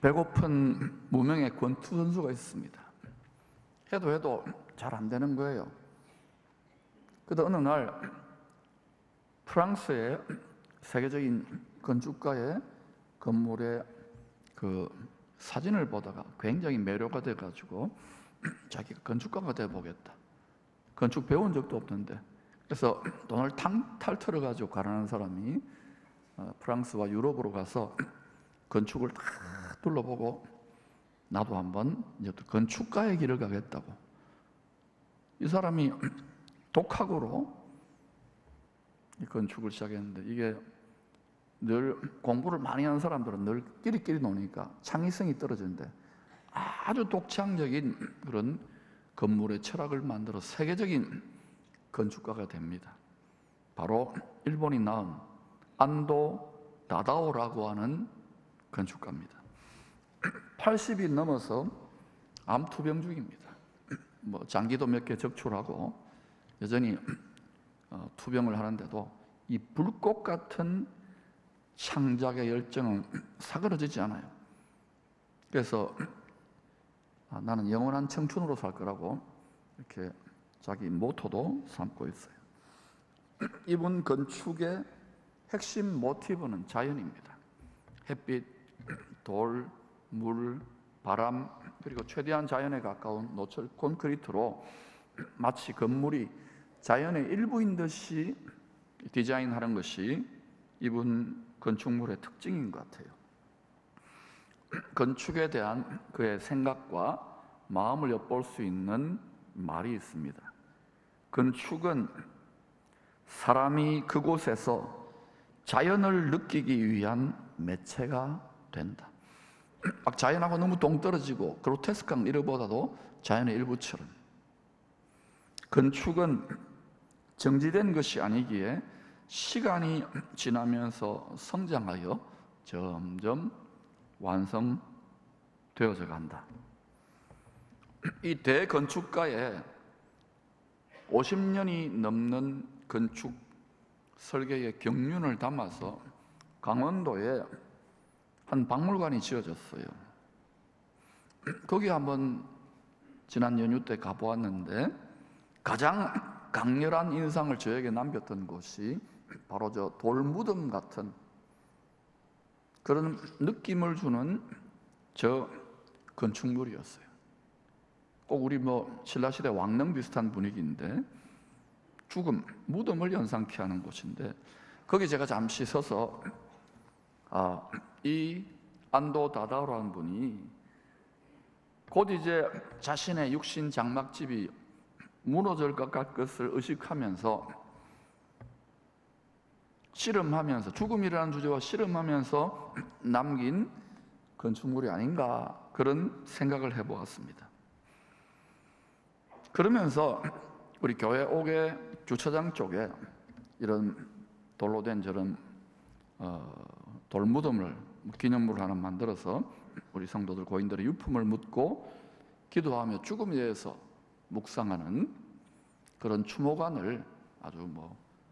배고픈 무명의 권투 선수가 있습니다. 해도 잘 안 되는 거예요. 그러다 어느 날 프랑스의 세계적인 건축가의 건물의 그 사진을 보다가 굉장히 매료가 돼가지고 자기가 건축가가 돼보겠다. 건축 배운 적도 없는데, 그래서 돈을 탈 털어가지고 가라는 사람이 프랑스와 유럽으로 가서 건축을 다 둘러보고 나도 한번 이제 건축가의 길을 가겠다고. 이 사람이 독학으로 이 건축을 시작했는데, 이게 늘 공부를 많이 하는 사람들은 늘 끼리끼리 노니까 창의성이 떨어지는데, 아주 독창적인 그런 건물의 철학을 만들어 세계적인 건축가가 됩니다. 바로 일본이 낳은 안도 다다오라고 하는 건축가입니다. 80이 넘어서 암투병 중입니다. 장기도 몇 개 적출하고 여전히 투병을 하는데도 이 불꽃 같은 창작의 열정은 사그러지지 않아요. 그래서 나는 영원한 청춘으로 살 거라고 이렇게 자기 모토도 삼고 있어요. 이분 건축의 핵심 모티브는 자연입니다. 햇빛, 돌, 물, 바람, 그리고 최대한 자연에 가까운 노철 콘크리트로 마치 건물이 자연의 일부인 듯이 디자인하는 것이 이분 건축물의 특징인 것 같아요. 건축에 대한 그의 생각과 마음을 엿볼 수 있는 말이 있습니다. 건축은 사람이 그곳에서 자연을 느끼기 위한 매체가 된다. 막 자연하고 너무 동떨어지고 그로테스크한 이름보다도 자연의 일부처럼, 건축은 정지된 것이 아니기에 시간이 지나면서 성장하여 점점 완성되어져 간다. 이 대건축가의 50년이 넘는 건축 설계의 경륜을 담아서 강원도에 한 박물관이 지어졌어요. 거기 한번 지난 연휴 때 가보았는데, 가장 강렬한 인상을 저에게 남겼던 곳이 바로 저 돌무덤 같은 그런 느낌을 주는 저 건축물이었어요. 꼭 우리 신라시대 왕릉 비슷한 분위기인데, 죽음, 무덤을 연상케 하는 곳인데, 거기 제가 잠시 서서 이 안도 다다오라는 분이 곧 이제 자신의 육신 장막집이 무너질 것 같을 것을 의식하면서 씨름하면서, 죽음이라는 주제와 씨름하면서 남긴 건축물이 아닌가, 그런 생각을 해보았습니다. 그러면서 우리 교회 옥의 주차장 쪽에 이런 돌로 된 저런 돌무덤을, 기념물을 하나 만들어서 우리 성도들, 고인들의 유품을 묻고 기도하며 죽음에 대해서 묵상하는 그런 추모관을, 아주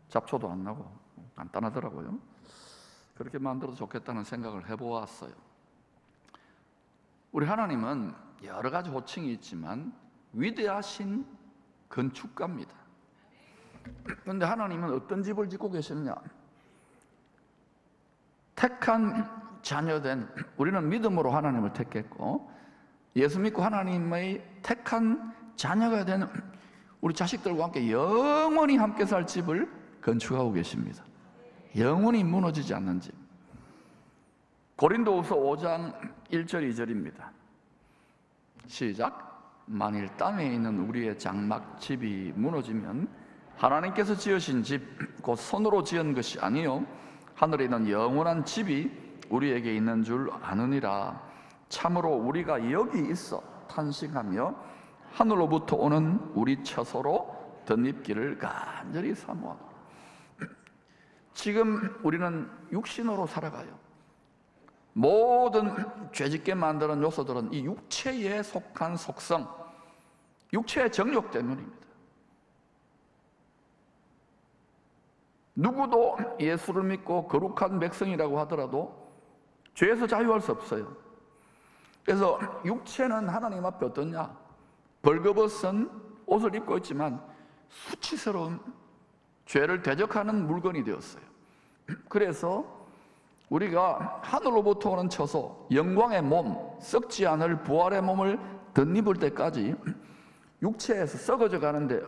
잡초도 안 나고 간단하더라고요. 그렇게 만들어도 좋겠다는 생각을 해보았어요. 우리 하나님은 여러 가지 호칭이 있지만 위대하신 건축가입니다. 그런데 하나님은 어떤 집을 짓고 계시느냐? 택한 자녀된, 우리는 믿음으로 하나님을 택했고, 예수 믿고 하나님의 택한 자녀가 된 우리 자식들과 함께 영원히 함께 살 집을 건축하고 계십니다. 영원히 무너지지 않는 집. 고린도후서 5장 1절 2절입니다. 시작. 만일 땅에 있는 우리의 장막집이 무너지면 하나님께서 지으신 집, 곧 손으로 지은 것이 아니요 하늘에 있는 영원한 집이 우리에게 있는 줄 아느니라. 참으로 우리가 여기 있어 탄식하며 하늘로부터 오는 우리 처소로 덧입기를 간절히 사모하노라. 지금 우리는 육신으로 살아가요. 모든 죄짓게 만드는 요소들은 이 육체에 속한 속성, 육체의 정욕 때문입니다. 누구도 예수를 믿고 거룩한 백성이라고 하더라도 죄에서 자유할 수 없어요. 그래서 육체는 하나님 앞에 어떠냐? 벌거벗은 옷을 입고 있지만 수치스러운 죄를 대적하는 물건이 되었어요. 그래서 우리가 하늘로부터 오는 처소, 영광의 몸, 썩지 않을 부활의 몸을 덧입을 때까지 육체에서 썩어져 가는데,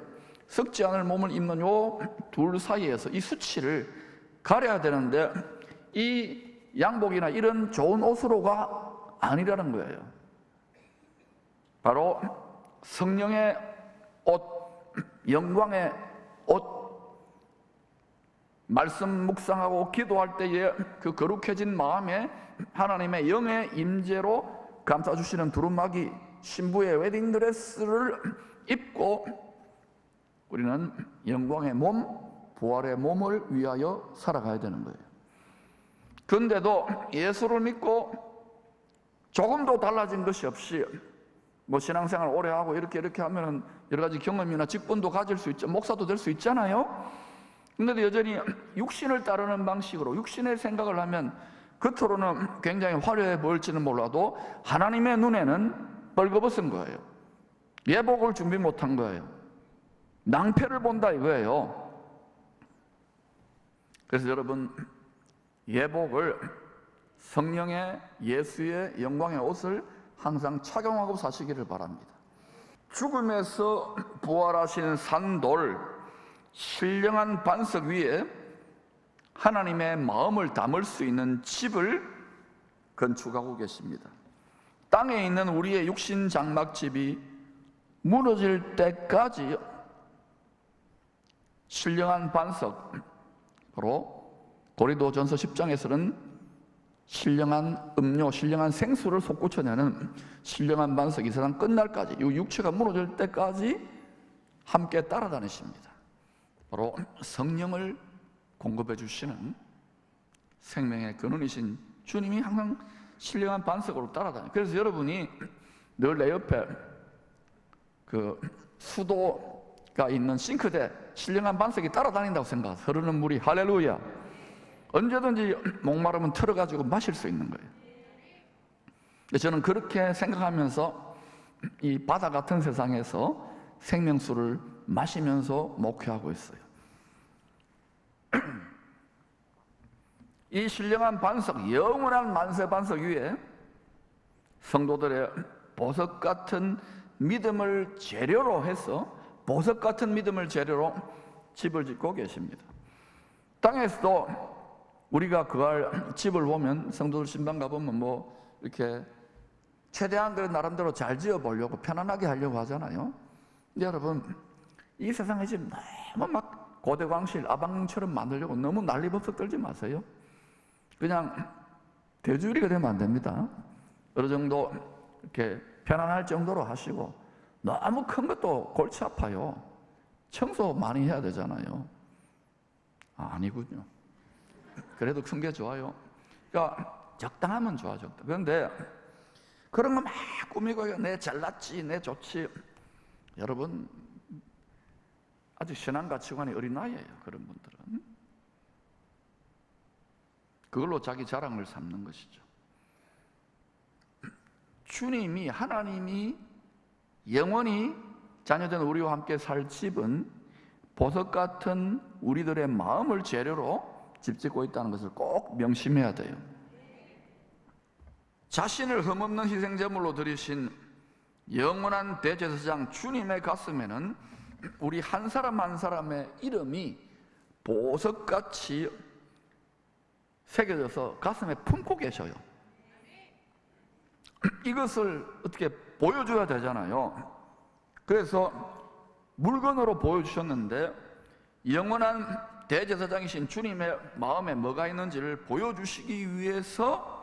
썩지 않을 몸을 입는 요 둘 사이에서 이 수치를 가려야 되는데, 이 양복이나 이런 좋은 옷으로가 아니라는 거예요. 바로 성령의 옷, 영광의 옷, 말씀 묵상하고 기도할 때에 그 거룩해진 마음에 하나님의 영의 임재로 감싸주시는 두루마기 신부의 웨딩드레스를 입고 우리는 영광의 몸, 부활의 몸을 위하여 살아가야 되는 거예요. 그런데도 예수를 믿고 조금도 달라진 것이 없이 뭐 신앙생활 오래 하고 이렇게 하면 여러 가지 경험이나 직분도 가질 수 있죠. 목사도 될 수 있잖아요. 그런데도 여전히 육신을 따르는 방식으로 육신의 생각을 하면 겉으로는 굉장히 화려해 보일지는 몰라도 하나님의 눈에는 벌거벗은 거예요. 예복을 준비 못한 거예요. 낭패를 본다 이거예요. 그래서 여러분, 예복을, 성령의 예수의 영광의 옷을 항상 착용하고 사시기를 바랍니다. 죽음에서 부활하신 산돌, 신령한 반석 위에 하나님의 마음을 담을 수 있는 집을 건축하고 계십니다. 땅에 있는 우리의 육신 장막집이 무너질 때까지 신령한 반석, 바로 고린도전서 10장에서는 신령한 음료, 신령한 생수를 솟구쳐내는 신령한 반석이 이 세상 끝날까지, 이 육체가 무너질 때까지 함께 따라다니십니다. 바로 성령을 공급해 주시는 생명의 근원이신 주님이 항상 신령한 반석으로 따라다녀요. 그래서 여러분이 늘 내 옆에 그 수도가 있는 싱크대, 신령한 반석이 따라다닌다고 생각하세요. 흐르는 물이, 할렐루야. 언제든지 목마르면 틀어가지고 마실 수 있는 거예요. 저는 그렇게 생각하면서 이 바다 같은 세상에서 생명수를 마시면서 목회하고 있어요. 이 신령한 반석, 영원한 만세 반석 위에 성도들의 보석 같은 믿음을 재료로 해서, 보석 같은 믿음을 재료로 집을 짓고 계십니다. 땅에서도 우리가 그할 집을 보면, 성도들 신방 가보면 뭐 이렇게 최대한 그 나름대로 잘 지어 보려고, 편안하게 하려고 하잖아요. 근데 여러분, 이 세상의 집 너무 막 고대광실, 아방처럼 만들려고 너무 난리법석 떨지 마세요. 그냥 대주의가 되면 안 됩니다. 어느 정도 이렇게 편안할 정도로 하시고, 너무 큰 것도 골치 아파요. 청소 많이 해야 되잖아요. 아니군요. 그래도 큰 게 좋아요. 그러니까 적당하면 좋아, 적당. 그런데 그런 거 막 꾸미고 내 잘났지, 내 좋지. 여러분, 아직 신앙 가치관이 어린 나이예요. 그런 분들은 그걸로 자기 자랑을 삼는 것이죠. 주님이, 하나님이 영원히 자녀된 우리와 함께 살 집은 보석 같은 우리들의 마음을 재료로 집 짓고 있다는 것을 꼭 명심해야 돼요. 자신을 흠없는 희생제물로 드리신 영원한 대제사장 주님의 가슴에는 우리 한 사람 한 사람의 이름이 보석같이 새겨져서 가슴에 품고 계셔요. 이것을 어떻게 보여줘야 되잖아요. 그래서 물건으로 보여주셨는데, 영원한 대제사장이신 주님의 마음에 뭐가 있는지를 보여주시기 위해서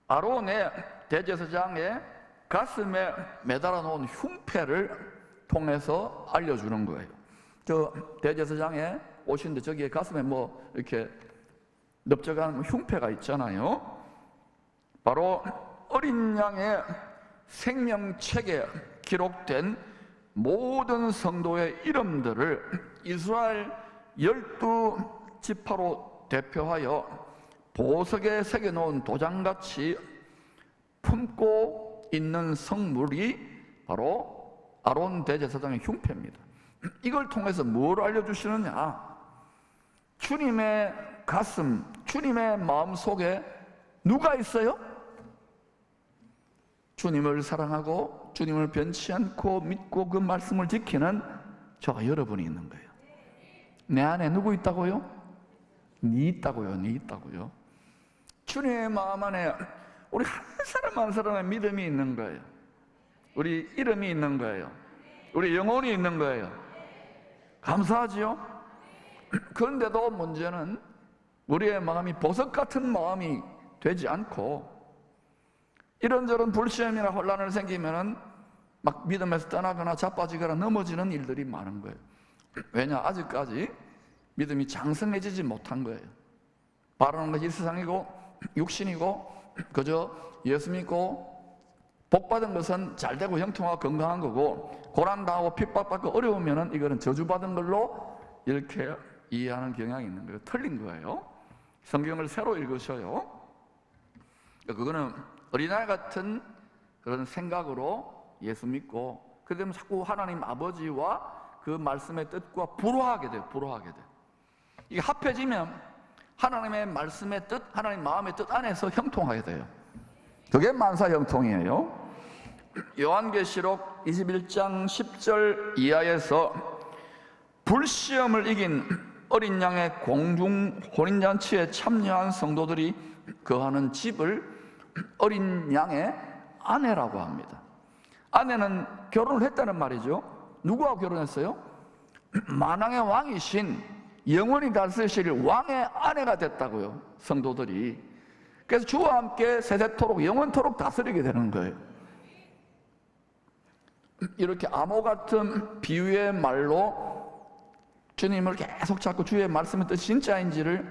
아론의 대제사장의 가슴에 매달아 놓은 흉패를 통해서 알려주는 거예요. 저 대제사장의 옷인데 저기에 가슴에 뭐 이렇게 넓적한 흉패가 있잖아요. 바로 어린 양의 생명책에 기록된 모든 성도의 이름들을 이스라엘 12지파로 대표하여 보석에 새겨놓은 도장같이 담고 있는 성물이 바로 아론 대제사장의 흉패입니다. 이걸 통해서 뭘 알려주시느냐? 주님의 가슴, 주님의 마음 속에 누가 있어요? 주님을 사랑하고 주님을 변치 않고 믿고 그 말씀을 지키는 저와 여러분이 있는 거예요. 내 안에 누구 있다고요? 니 있다고요. 니 있다고요. 주님의 마음 안에 우리 한 사람 한 사람의 믿음이 있는 거예요. 우리 이름이 있는 거예요. 우리 영혼이 있는 거예요. 감사하지요? 그런데도 문제는 우리의 마음이 보석 같은 마음이 되지 않고 이런저런 불시험이나 혼란을 생기면은 막 믿음에서 떠나거나 자빠지거나 넘어지는 일들이 많은 거예요. 왜냐? 아직까지 믿음이 장성해지지 못한 거예요. 바라는 것이 세상이고 육신이고 그저 예수 믿고 복받은 것은 잘되고 형통하고 건강한 거고 고난당하고 핍박받고 어려우면은 이거는 저주받은 걸로 이렇게 이해하는 경향이 있는 거예요. 틀린 거예요. 성경을 새로 읽으셔요. 그거는 어린아이 같은 그런 생각으로 예수 믿고 그러면 자꾸 하나님 아버지와 그 말씀의 뜻과 불화하게 돼요. 불화하게 돼요. 이게 합해지면 하나님의 말씀의 뜻, 하나님 마음의 뜻 안에서 형통하게 돼요. 그게 만사 형통이에요. 요한계시록 21장 10절 이하에서 불시험을 이긴 어린 양의 공중 혼인잔치에 참여한 성도들이 거하는 집을 어린 양의 아내라고 합니다. 아내는 결혼을 했다는 말이죠. 누구하고 결혼했어요? 만왕의 왕이신 영원히 다스리실 왕의 아내가 됐다고요. 성도들이. 그래서 주와 함께 세세토록 영원토록 다스리게 되는 거예요. 이렇게 암호 같은 비유의 말로 주님을 계속 찾고 주의 말씀의 뜻이 진짜인지를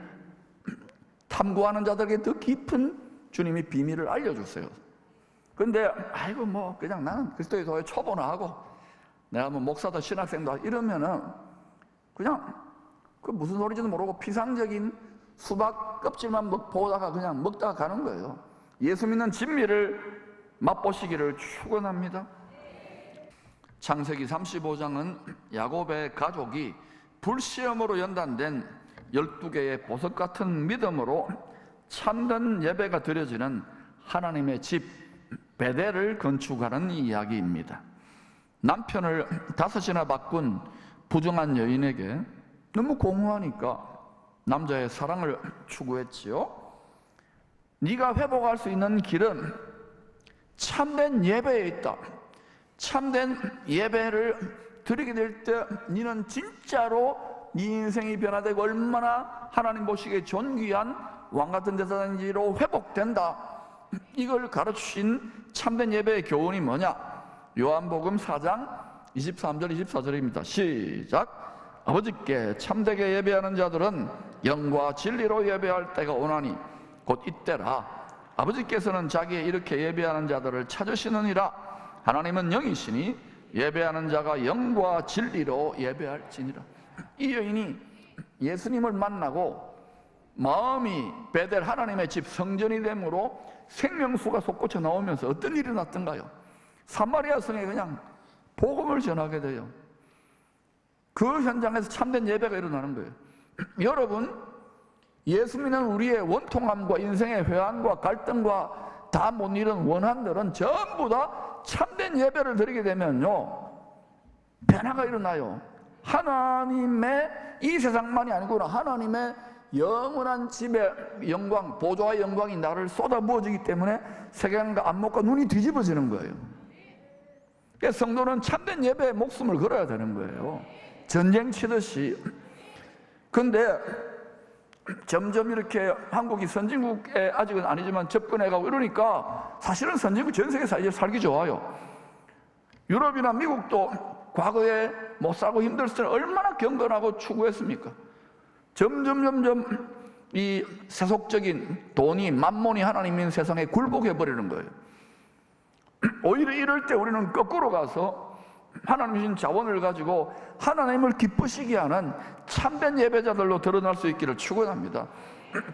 탐구하는 자들에게 더 깊은 주님이 비밀을 알려주세요. 근데 아이고 뭐 그냥 나는 그리스도의 도에 초보나 하고 내가 뭐 목사도 신학생도 하고 이러면은 그냥 그 무슨 소리인지도 모르고 피상적인 수박 껍질만 보다가 그냥 먹다가 가는 거예요. 예수 믿는 진미를 맛보시기를 축원합니다. 창세기 35장은 야곱의 가족이 불시험으로 연단된 12개의 보석 같은 믿음으로 참된 예배가 드려지는 하나님의 집 베델을 건축하는 이야기입니다. 남편을 5이나 바꾼 부정한 여인에게 너무 공허하니까 남자의 사랑을 추구했지요. 네가 회복할 수 있는 길은 참된 예배에 있다. 참된 예배를 드리게 될 때 너는 진짜로 네 인생이 변화되고 얼마나 하나님 보시기에 존귀한 왕같은 제사장인지로 회복된다. 이걸 가르치신 참된 예배의 교훈이 뭐냐? 요한복음 4장 23절 24절입니다. 시작. 아버지께 참되게 예배하는 자들은 영과 진리로 예배할 때가 오나니 곧 이때라. 아버지께서는 자기의 이렇게 예배하는 자들을 찾으시느니라. 하나님은 영이시니 예배하는 자가 영과 진리로 예배할지니라. 이 여인이 예수님을 만나고 마음이 베델 하나님의 집 성전이 되므로 생명수가 솟구쳐 나오면서 어떤 일이 났던가요? 사마리아 성에 그냥 복음을 전하게 돼요. 그 현장에서 참된 예배가 일어나는 거예요. 여러분, 예수 믿는 우리의 원통함과 인생의 회한과 갈등과 다 못 이룬 원한들은 전부 다 참된 예배를 드리게 되면요 변화가 일어나요. 하나님의 이 세상만이 아니구나. 하나님의 영원한 집의 영광, 보좌의 영광이 나를 쏟아부어지기 때문에 세상과 안목과 눈이 뒤집어지는 거예요. 그래서 성도는 참된 예배에 목숨을 걸어야 되는 거예요. 전쟁 치듯이. 근데 점점 이렇게 한국이 선진국에 아직은 아니지만 접근해가고 이러니까 사실은 선진국 전 세계에서 이제 살기 좋아요. 유럽이나 미국도 과거에 못 살고 힘들었을 때 얼마나 경건하고 추구했습니까? 점점 이 세속적인 돈이 만몬이 하나님인 세상에 굴복해버리는 거예요. 오히려 이럴 때 우리는 거꾸로 가서 하나님 주신 자원을 가지고 하나님을 기쁘시게 하는 참된 예배자들로 드러날 수 있기를 축원합니다.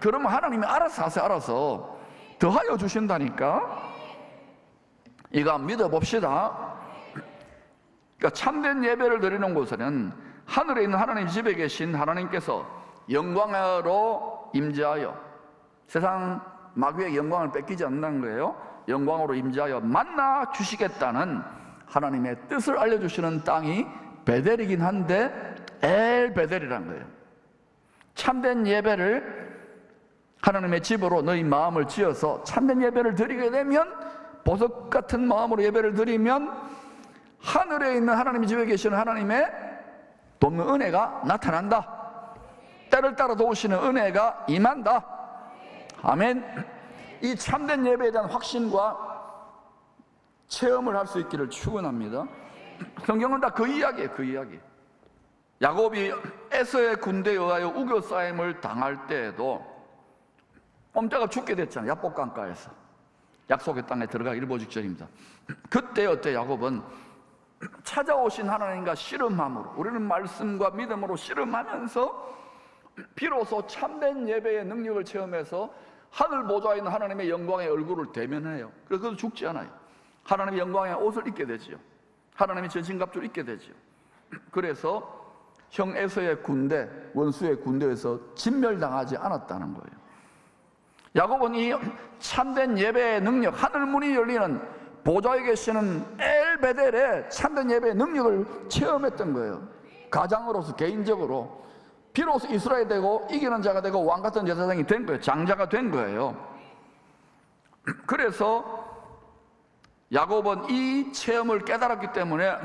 그러면 하나님이 알아서 하세요. 알아서 더하여 주신다니까. 이거 믿어봅시다. 그러니까 참된 예배를 드리는 곳에는 하늘에 있는 하나님 집에 계신 하나님께서 영광으로 임재하여, 세상 마귀의 영광을 뺏기지 않는다는 거예요. 영광으로 임재하여 만나 주시겠다는 하나님의 뜻을 알려주시는 땅이 베델이긴 한데 엘베델이란 거예요. 참된 예배를 하나님의 집으로 너희 마음을 지어서 참된 예배를 드리게 되면, 보석 같은 마음으로 예배를 드리면 하늘에 있는 하나님의 집에 계시는 하나님의 돕는 은혜가 나타난다. 때를 따라 도우시는 은혜가 임한다. 아멘. 이 참된 예배에 대한 확신과 체험을 할 수 있기를 축원합니다. 성경은 다 그 이야기예요. 그 이야기. 야곱이 에서의 군대에 의하여 우겨싸임을 당할 때에도 꼼짝없이 죽게 됐잖아요. 야복강가에서. 약속의 땅에 들어가기 일보 직전입니다. 그때 어때? 야곱은 찾아오신 하나님과 씨름함으로, 우리는 말씀과 믿음으로 씨름하면서 비로소 참된 예배의 능력을 체험해서 하늘 보좌에 있는 하나님의 영광의 얼굴을 대면해요. 그래서 죽지 않아요. 하나님의 영광의 옷을 입게 되지요. 하나님의 전신갑주를 입게 되지요. 그래서 형 에서의 군대, 원수의 군대에서 진멸당하지 않았다는 거예요. 야곱은 이 참된 예배의 능력, 하늘 문이 열리는 보좌에 계시는 엘베델의 참된 예배의 능력을 체험했던 거예요. 가장으로서, 개인적으로. 비로소 이스라엘 되고 이기는 자가 되고 왕 같은 제사장이 된 거예요. 장자가 된 거예요. 그래서 야곱은 이 체험을 깨달았기 때문에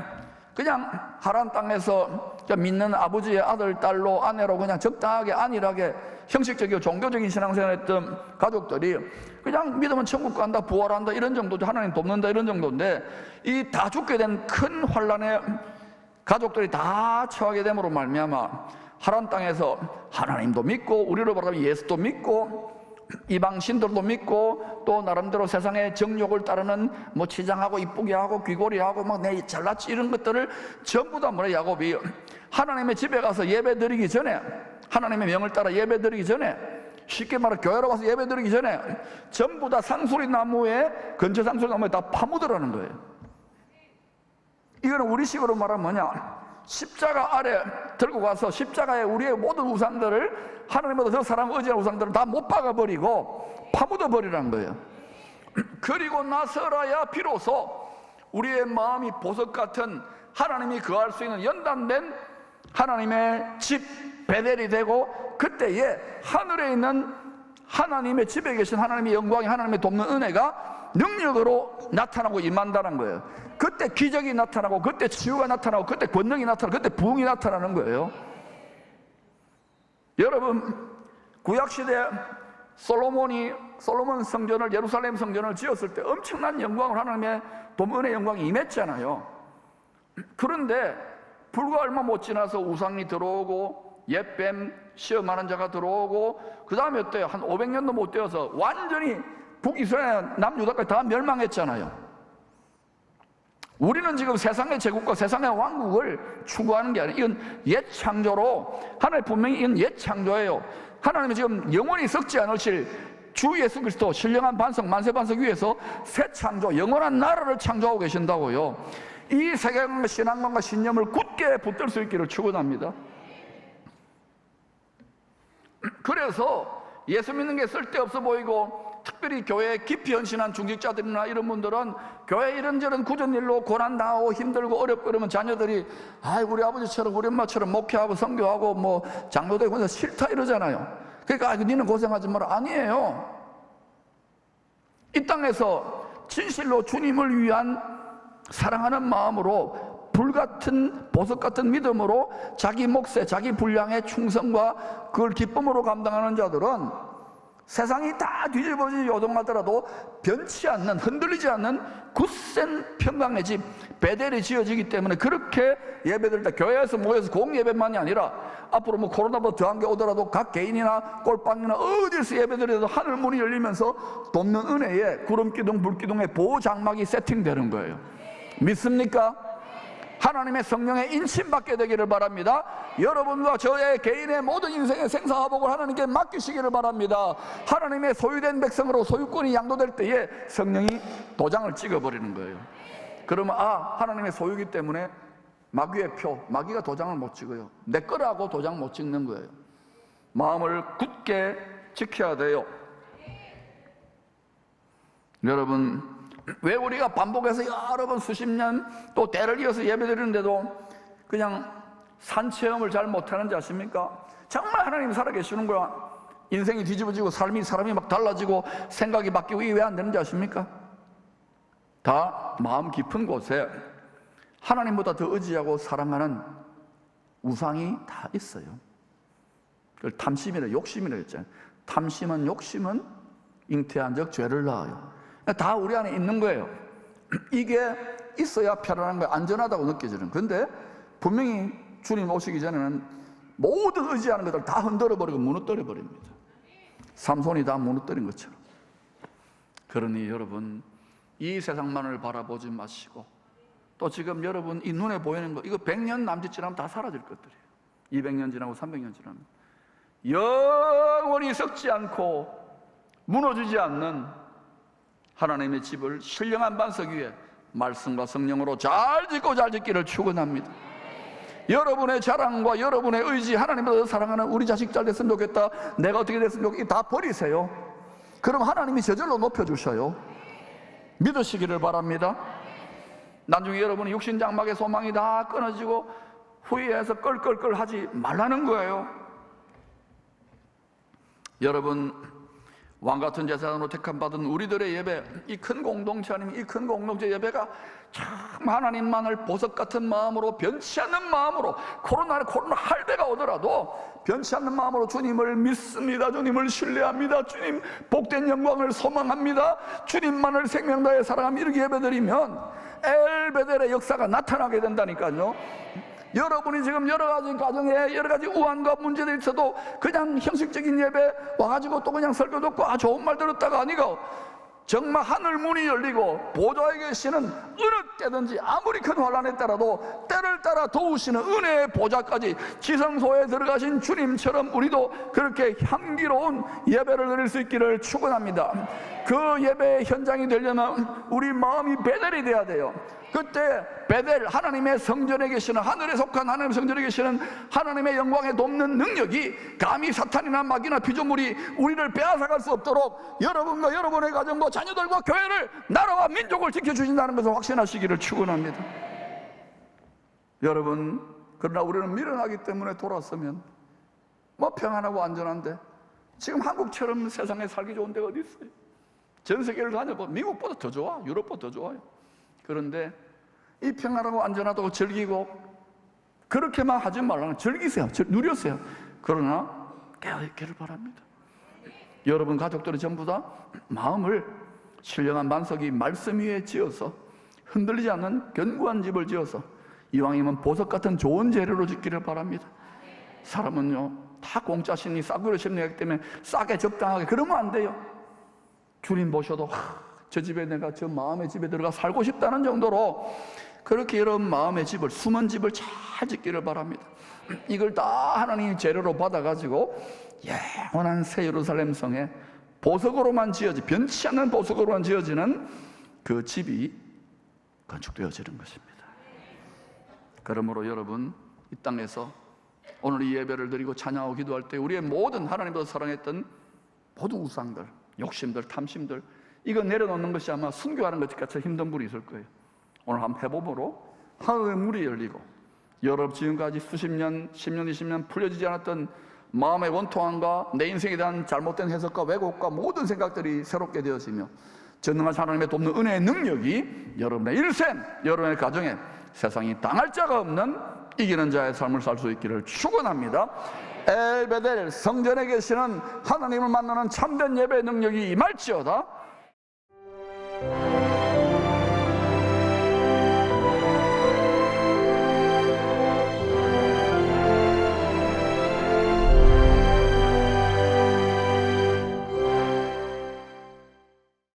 그냥 하란 땅에서 믿는 아버지의 아들, 딸로, 아내로 그냥 적당하게 안일하게 형식적이고 종교적인 신앙생활했던 가족들이 그냥 믿으면 천국 간다, 부활한다 이런 정도죠. 하나님 돕는다 이런 정도인데, 이 다 죽게 된 큰 환란에 가족들이 다 처하게 됨으로 말미암아 하란 땅에서 하나님도 믿고, 우리로 말하면 예수도 믿고, 이방 신들도 믿고, 또 나름대로 세상의 정욕을 따르는 뭐 치장하고 이쁘게 하고 귀걸이하고 막 내 잘났지 이런 것들을 전부 다 뭐래, 야곱이 하나님의 집에 가서 예배 드리기 전에, 하나님의 명을 따라 예배 드리기 전에, 쉽게 말해 교회로 가서 예배 드리기 전에 전부 다 상수리 나무에, 근처 상수리 나무에 다 파묻으라는 거예요. 이거는 우리식으로 말하면 뭐냐, 십자가 아래 들고 가서 십자가에 우리의 모든 우상들을, 하나님보다 더 사랑 의지하는 우상들을 다 못 박아버리고 파묻어 버리라는 거예요. 그리고 나서라야 비로소 우리의 마음이 보석 같은 하나님이 거할 수 있는 연단된 하나님의 집 베델이 되고, 그때에 하늘에 있는 하나님의 집에 계신 하나님의 영광이, 하나님의 돕는 은혜가 능력으로 나타나고 임한다는 거예요. 그때 기적이 나타나고, 그때 치유가 나타나고, 그때 권능이 나타나고, 그때 부흥이 나타나는 거예요. 여러분, 구약시대 솔로몬 성전을, 예루살렘 성전을 지었을 때 엄청난 영광을, 하나님의 돕는 영광이 임했잖아요. 그런데 불과 얼마 못 지나서 우상이 들어오고, 옛뱀 시험하는 자가 들어오고, 그 다음에 어때요? 한 500년도 못 되어서 완전히 북이스라엘, 남유다까지 다 멸망했잖아요. 우리는 지금 세상의 제국과 세상의 왕국을 추구하는 게 아니에요. 이건 옛 창조로, 하나님 분명히 이건 옛 창조예요. 하나님은 지금 영원히 썩지 않으실 주 예수 그리스도 신령한 반석, 만세 반석 위에서 새 창조, 영원한 나라를 창조하고 계신다고요. 이 세계관과 신앙관과 신념을 굳게 붙들 수 있기를 축원합니다. 그래서 예수 믿는 게 쓸데없어 보이고, 특별히 교회에 깊이 헌신한 중직자들이나 이런 분들은 교회 이런저런 굳은 일로 고난당하고 힘들고 어렵고 이러면 자녀들이 우리 아버지처럼 우리 엄마처럼 목회하고 선교하고 뭐 장로되고 해서 싫다 이러잖아요. 그러니까 니는 고생하지 마라. 아니에요. 이 땅에서 진실로 주님을 위한 사랑하는 마음으로, 불같은 보석 같은 믿음으로 자기 몫에, 자기 분량의 충성과 그걸 기쁨으로 감당하는 자들은 세상이 다 뒤집어지 요동하더라도 변치 않는, 흔들리지 않는 굳센 평강의 집 베델이 지어지기 때문에 그렇게 예배드릴 때 교회에서 모여서 공예배만이 아니라 앞으로 뭐 코로나보다 더한 게 오더라도 각 개인이나 꼴빵이나 어디서 예배드려도 하늘 문이 열리면서 돕는 은혜에 구름기둥, 불기둥의 보호장막이 세팅되는 거예요. 믿습니까? 하나님의 성령에 인침받게 되기를 바랍니다. 여러분과 저의 개인의 모든 인생의 생사화복을 하나님께 맡기시기를 바랍니다. 하나님의 소유된 백성으로 소유권이 양도될 때에 성령이 도장을 찍어버리는 거예요. 그러면 하나님의 소유기 때문에 마귀의 표, 마귀가 도장을 못 찍어요. 내 거라고 도장 못 찍는 거예요. 마음을 굳게 지켜야 돼요. 여러분, 왜 우리가 반복해서 여러 번 수십 년 또 때를 이어서 예배드리는데도 그냥 산체험을 잘 못하는지 아십니까? 정말 하나님이 살아계시는 거야. 인생이 뒤집어지고 사람이 막 달라지고 생각이 바뀌고 이게 왜 안 되는지 아십니까? 다 마음 깊은 곳에 하나님보다 더 의지하고 사랑하는 우상이 다 있어요. 그걸 탐심이라 욕심이라 했잖아요. 탐심은 욕심은 잉태한 적 죄를 낳아요. 다 우리 안에 있는 거예요. 이게 있어야 편안한 거예요. 안전하다고 느껴지는. 그런데 분명히 주님 오시기 전에는 모든 의지하는 것들 다 흔들어버리고 무너뜨려 버립니다. 삼손이 다 무너뜨린 것처럼. 그러니 여러분, 이 세상만을 바라보지 마시고, 또 지금 여러분 이 눈에 보이는 거, 이거 100년 남짓 지나면 다 사라질 것들이에요. 200년 지나고 300년 지나면 영원히 썩지 않고 무너지지 않는 하나님의 집을 신령한 반석 위에 말씀과 성령으로 잘 짓고 잘 짓기를 축원합니다. 여러분의 자랑과 여러분의 의지, 하나님을 사랑하는 우리 자식 잘 됐으면 좋겠다, 내가 어떻게 됐으면 좋겠다, 다 버리세요. 그럼 하나님이 저절로 높여주셔요. 믿으시기를 바랍니다. 나중에 여러분의 육신장막의 소망이 다 끊어지고 후회해서 껄껄껄 하지 말라는 거예요. 여러분, 왕같은 제사장으로 택함받은 우리들의 예배, 이 큰 공동체 아니면 이 큰 공동체 예배가 참 하나님만을 보석 같은 마음으로, 변치 않는 마음으로, 코로나 할배가 오더라도 변치 않는 마음으로 주님을 믿습니다, 주님을 신뢰합니다, 주님 복된 영광을 소망합니다, 주님만을 생명 다해 사랑합니다, 이렇게 예배드리면 엘베델의 역사가 나타나게 된다니까요. 여러분이 지금 여러 가지 가정에 여러 가지 우환과 문제들이 있어도 그냥 형식적인 예배 와가지고 또 그냥 설교 듣고 좋은 말 들었다가 아니고, 정말 하늘 문이 열리고 보좌에 계시는 어느 때든지 아무리 큰 환난에 따라도 때를 따라 도우시는 은혜의 보좌까지 지성소에 들어가신 주님처럼 우리도 그렇게 향기로운 예배를 드릴 수 있기를 축원합니다. 그 예배의 현장이 되려면 우리 마음이 베델이 돼야 돼요. 그때 베델, 하나님의 성전에 계시는, 하늘에 속한 하나님의 성전에 계시는 하나님의 영광에 돕는 능력이 감히 사탄이나 마귀나 피조물이 우리를 빼앗아갈 수 없도록 여러분과 여러분의 가정과 자녀들과 교회를, 나라와 민족을 지켜주신다는 것을 확신하시기를 축원합니다. 여러분, 그러나 우리는 미련하기 때문에 돌아서면 뭐 평안하고 안전한데, 지금 한국처럼 세상에 살기 좋은 데가 어디 있어요? 전 세계를 다녀보면 미국보다 더 좋아, 유럽보다 더 좋아요. 그런데 이 평안하고 안전하다고 즐기고 그렇게만 하지 말라는, 즐기세요, 누려세요. 그러나 깨어있기를 바랍니다. 여러분 가족들이 전부 다 마음을 신령한 반석이 말씀 위에 지어서 흔들리지 않는 견고한 집을 지어서 이왕이면 보석 같은 좋은 재료로 짓기를 바랍니다. 사람은요 다 공짜 심리, 싸구려 심리이기 때문에 싸게 적당하게 그러면 안 돼요. 주님 보셔도 저 집에 내가 저 마음의 집에 들어가 살고 싶다는 정도로 그렇게 이런 마음의 집을, 숨은 집을 잘 짓기를 바랍니다. 이걸 다 하나님이 재료로 받아가지고 영원한 새 예루살렘 성에 보석으로만 변치 않는 보석으로만 지어지는 그 집이 건축되어지는 것입니다. 그러므로 여러분, 이 땅에서 오늘 이 예배를 드리고 찬양하고 기도할 때 우리의 모든 하나님보다 사랑했던 모든 우상들, 욕심들, 탐심들, 이거 내려놓는 것이 아마 순교하는 것같이 힘든 분이 있을 거예요. 오늘 한번 해봄으로 하늘의 문이 열리고 여러 지금까지 수십 년, 10년, 20년 풀려지지 않았던 마음의 원통함과 내 인생에 대한 잘못된 해석과 왜곡과 모든 생각들이 새롭게 되어지며 전능한 하나님의 돕는 은혜의 능력이 여러분의 일생, 여러분의 가정에 세상이 당할 자가 없는 이기는 자의 삶을 살 수 있기를 축원합니다. 엘베델 성전에 계시는 하나님을 만나는 참된 예배의 능력이 임할지어다.